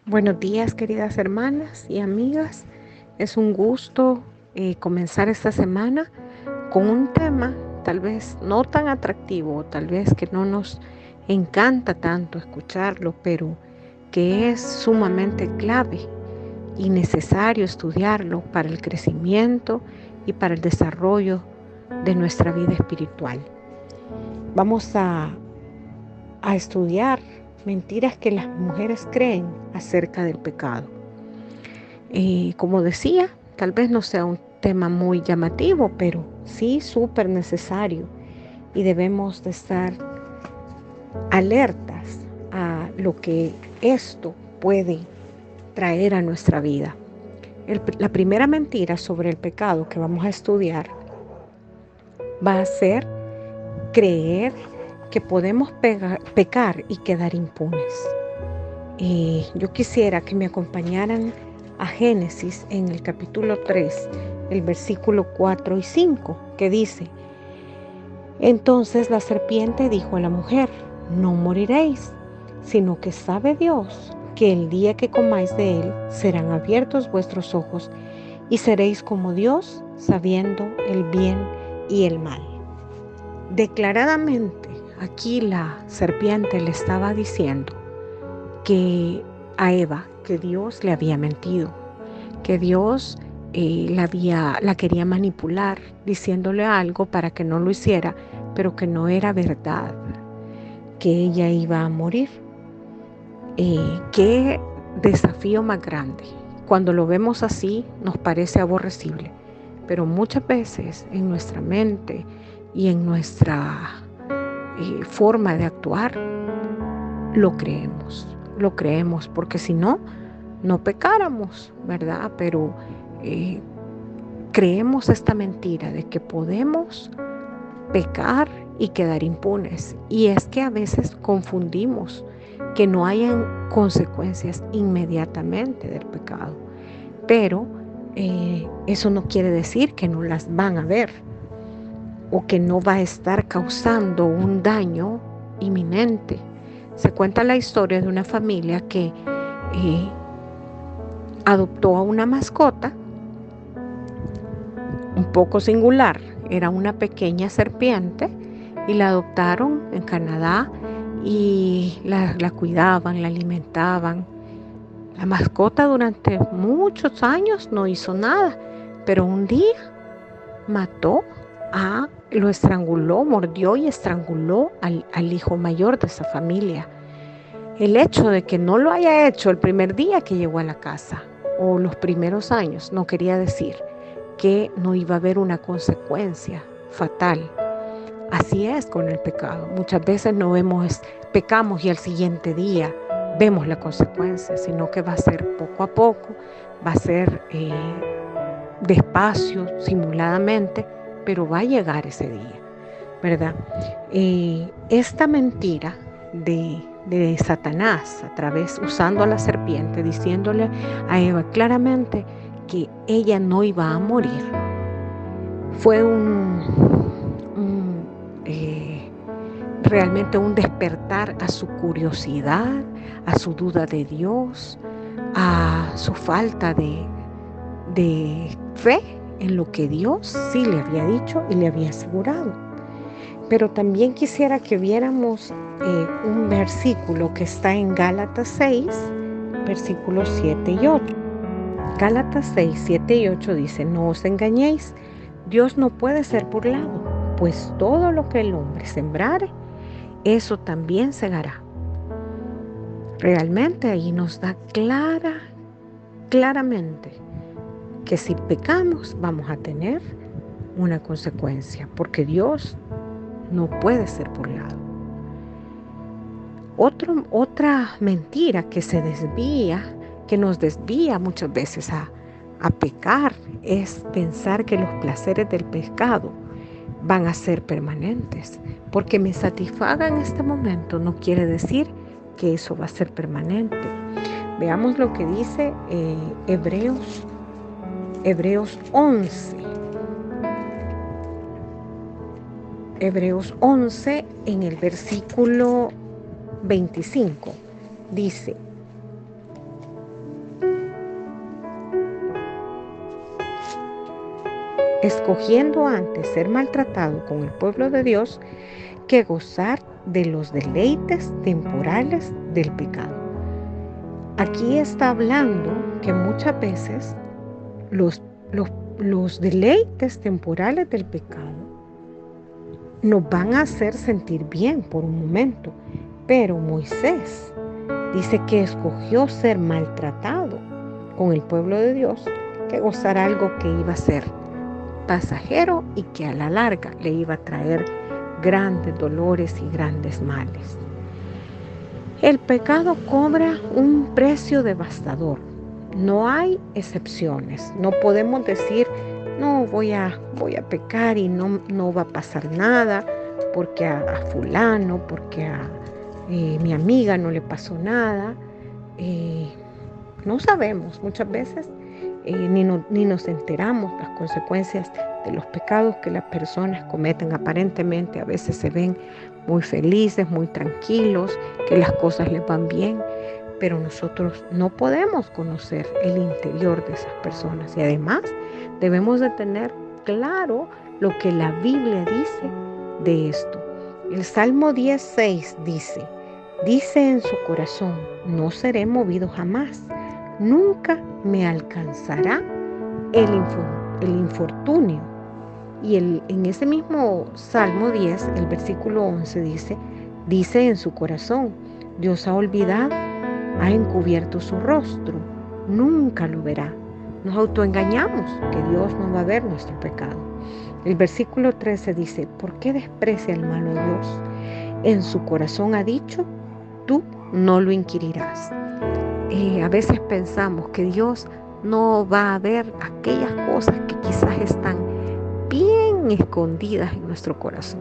Buenos días, queridas hermanas y amigas. Es un gusto comenzar esta semana con un tema tal vez no tan atractivo, tal vez que no nos encanta tanto escucharlo, pero que es sumamente clave y necesario estudiarlo para el crecimiento y para el desarrollo de nuestra vida espiritual. Vamos a estudiar mentiras que las mujeres creen acerca del pecado. Como decía, tal vez no sea un tema muy llamativo, pero sí súper necesario y debemos de estar alertas a lo que esto puede traer a nuestra vida. La primera mentira sobre el pecado que vamos a estudiar va a ser creer que podemos pecar y quedar impunes. Yo quisiera que me acompañaran a Génesis en el capítulo 3, el versículo 4 y 5, que dice: Entonces la serpiente dijo a la mujer: No moriréis, sino que sabe Dios que el día que comáis de él serán abiertos vuestros ojos y seréis como Dios, sabiendo el bien y el mal. Declaradamente, aquí la serpiente le estaba diciendo que a Eva, que Dios le había mentido, que Dios la quería manipular, diciéndole algo para que no lo hiciera, pero que no era verdad, que ella iba a morir. Qué desafío más grande. Cuando lo vemos así, nos parece aborrecible, pero muchas veces en nuestra mente y en nuestra forma de actuar, lo creemos, porque si no, no pecáramos, ¿verdad? Pero creemos esta mentira de que podemos pecar y quedar impunes. Y es que a veces confundimos que no hayan consecuencias inmediatamente del pecado. Pero eso no quiere decir que no las van a ver o que no va a estar causando un daño inminente. Se cuenta la historia de una familia que adoptó a una mascota un poco singular. Era una pequeña serpiente y la adoptaron en Canadá y la cuidaban, la alimentaban. La mascota durante muchos años no hizo nada, pero un día lo estranguló, mordió y estranguló al hijo mayor de esa familia. El hecho de que no lo haya hecho el primer día que llegó a la casa o los primeros años no quería decir que no iba a haber una consecuencia fatal. Así es con el pecado. Muchas veces pecamos y al siguiente día vemos la consecuencia, sino que va a ser poco a poco, va a ser despacio, simuladamente, pero va a llegar ese día, ¿verdad? Esta mentira de Satanás, usando a la serpiente, diciéndole a Eva claramente que ella no iba a morir, fue realmente un despertar a su curiosidad, a su duda de Dios, a su falta de fe en lo que Dios sí le había dicho y le había asegurado. Pero también quisiera que viéramos un versículo que está en Gálatas 6, versículos 7 y 8. Gálatas 6, 7 y 8 dice: No os engañéis, Dios no puede ser burlado, pues todo lo que el hombre sembrare, eso también segará. Realmente ahí nos da claramente que si pecamos vamos a tener una consecuencia, porque Dios no puede ser burlado. Otra mentira que nos desvía muchas veces a pecar, es pensar que los placeres del pecado van a ser permanentes. Porque me satisfaga en este momento no quiere decir que eso va a ser permanente. Veamos lo que dice Hebreos 11. Hebreos 11 en el versículo 25 dice: escogiendo antes ser maltratado con el pueblo de Dios que gozar de los deleites temporales del pecado. Aquí está hablando que muchas veces los deleites temporales del pecado nos van a hacer sentir bien por un momento, pero Moisés dice que escogió ser maltratado con el pueblo de Dios que gozar algo que iba a ser pasajero y que a la larga le iba a traer grandes dolores y grandes males. El pecado cobra un precio devastador. No hay excepciones. No podemos decir, no, voy a pecar y no va a pasar nada porque a fulano, porque a mi amiga no le pasó nada. No sabemos muchas veces, ni nos enteramos las consecuencias de los pecados que las personas cometen. Aparentemente a veces se ven muy felices, muy tranquilos, que las cosas les van bien, pero nosotros no podemos conocer el interior de esas personas. Y además debemos de tener claro lo que la Biblia dice de esto. El Salmo 10:6 dice en su corazón, no seré movido jamás, nunca me alcanzará el infortunio. Y en ese mismo Salmo 10, el versículo 11 dice en su corazón, Dios ha olvidado, ha encubierto su rostro, nunca lo verá. Nos autoengañamos que Dios no va a ver nuestro pecado. El versículo 13 dice, ¿por qué desprecia el malo a Dios? En su corazón ha dicho, tú no lo inquirirás. A veces pensamos que Dios no va a ver aquellas cosas que quizás están bien escondidas en nuestro corazón,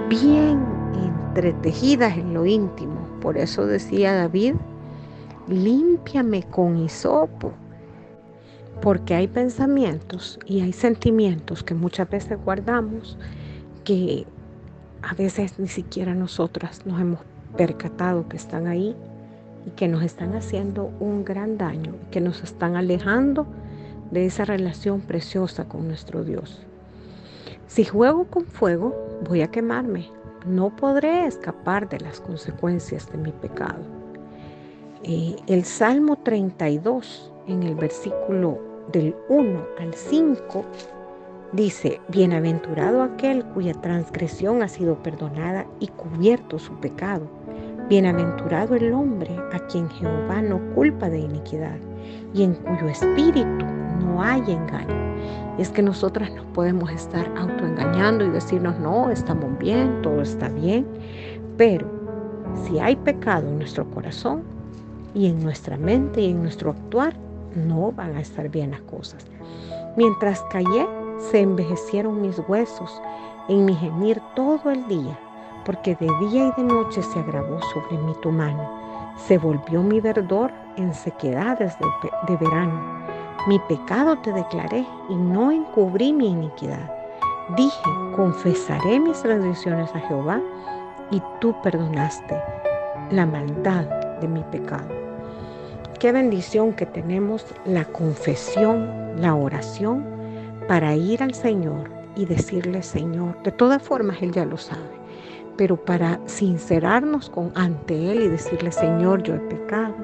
bien entretejidas en lo íntimo. Por eso decía David, límpiame con hisopo, porque hay pensamientos y hay sentimientos que muchas veces guardamos que a veces ni siquiera nosotras nos hemos percatado que están ahí y que nos están haciendo un gran daño, que nos están alejando de esa relación preciosa con nuestro Dios. Si juego con fuego, voy a quemarme. No podré escapar de las consecuencias de mi pecado. El Salmo 32, en el versículo del 1 al 5, dice, bienaventurado aquel cuya transgresión ha sido perdonada y cubierto su pecado. Bienaventurado el hombre a quien Jehová no culpa de iniquidad y en cuyo espíritu no hay engaño. Es que nosotras nos podemos estar autoengañando y decirnos, no, estamos bien, todo está bien, pero si hay pecado en nuestro corazón y en nuestra mente y en nuestro actuar, no van a estar bien las cosas. Mientras callé, se envejecieron mis huesos en mi gemir todo el día, porque de día y de noche se agravó sobre mí tu mano. Se volvió mi verdor en sequedades de verano. Mi pecado te declaré y no encubrí mi iniquidad. Dije, confesaré mis transgresiones a Jehová y tú perdonaste la maldad de mi pecado. Qué bendición que tenemos la confesión, la oración para ir al Señor y decirle, Señor, de todas formas Él ya lo sabe, pero para sincerarnos ante Él y decirle, Señor, yo he pecado,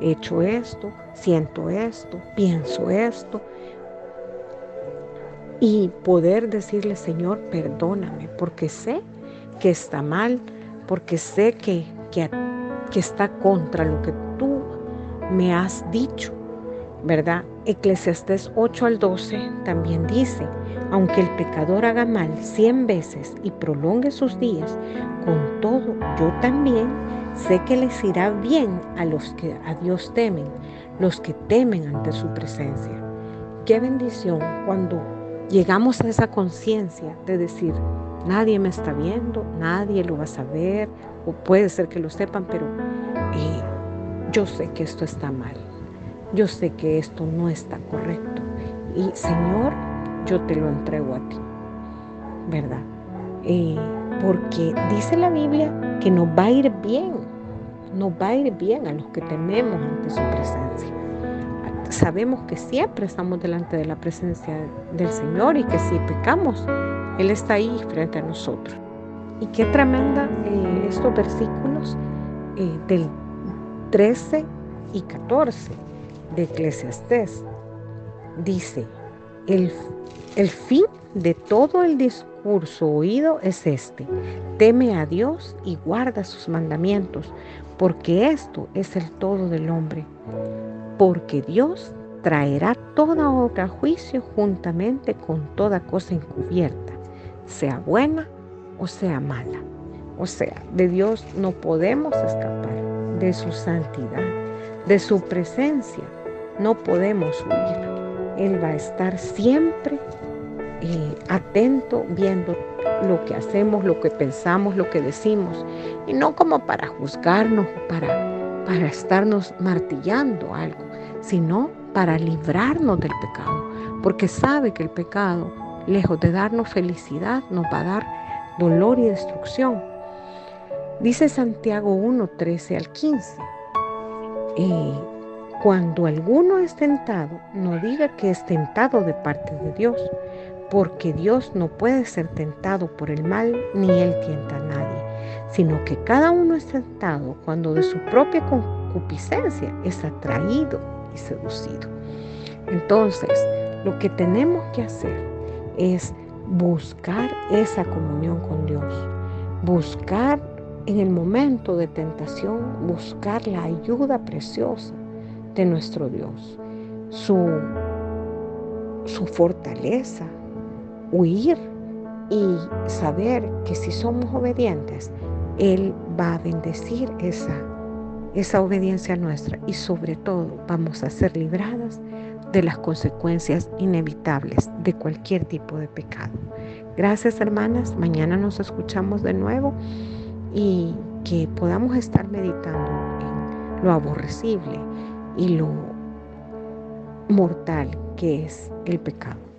he hecho esto, siento esto, pienso esto, y poder decirle, Señor, perdóname, porque sé que está mal, porque sé que está contra lo que tú me has dicho, ¿verdad? Eclesiastés 8 al 12 también dice, aunque el pecador haga mal 100 veces y prolongue sus días, con todo yo también sé que les irá bien a los que a Dios temen, los que temen ante su presencia. Qué bendición cuando llegamos a esa conciencia de decir, nadie me está viendo, nadie lo va a saber, o puede ser que lo sepan, pero yo sé que esto está mal. Yo sé que esto no está correcto. Y Señor, yo te lo entrego a ti, ¿verdad? Porque dice la Biblia que nos va a ir bien a los que tememos ante su presencia. sabemos que siempre estamos delante de la presencia del Señor y que si pecamos, Él está ahí frente a nosotros. Y qué tremenda estos versículos del 13 y 14 de Eclesiastés. Dice, el fin de todo el discurso oído es este: teme a Dios y guarda sus mandamientos, porque esto es el todo del hombre. Porque Dios traerá toda obra a juicio juntamente con toda cosa encubierta, sea buena o sea mala. O sea, de Dios no podemos escapar, de su santidad, de su presencia no podemos huir. Él va a estar siempre atento, viendo lo que hacemos, lo que pensamos, lo que decimos, y no como para juzgarnos, para estarnos martillando algo, sino para librarnos del pecado, porque sabe que el pecado, lejos de darnos felicidad, nos va a dar dolor y destrucción. Dice Santiago 1, 13 al 15, cuando alguno es tentado, no diga que es tentado de parte de Dios, porque Dios no puede ser tentado por el mal, ni Él tienta a nadie, sino que cada uno es tentado cuando de su propia concupiscencia es atraído y seducido. Entonces, lo que tenemos que hacer es buscar esa comunión con Dios, buscar en el momento de tentación, buscar la ayuda preciosa de nuestro Dios, su fortaleza, huir y saber que si somos obedientes, Él va a bendecir esa obediencia nuestra, y sobre todo vamos a ser libradas de las consecuencias inevitables de cualquier tipo de pecado. Gracias, hermanas. Mañana nos escuchamos de nuevo y que podamos estar meditando en lo aborrecible y lo mortal que es el pecado.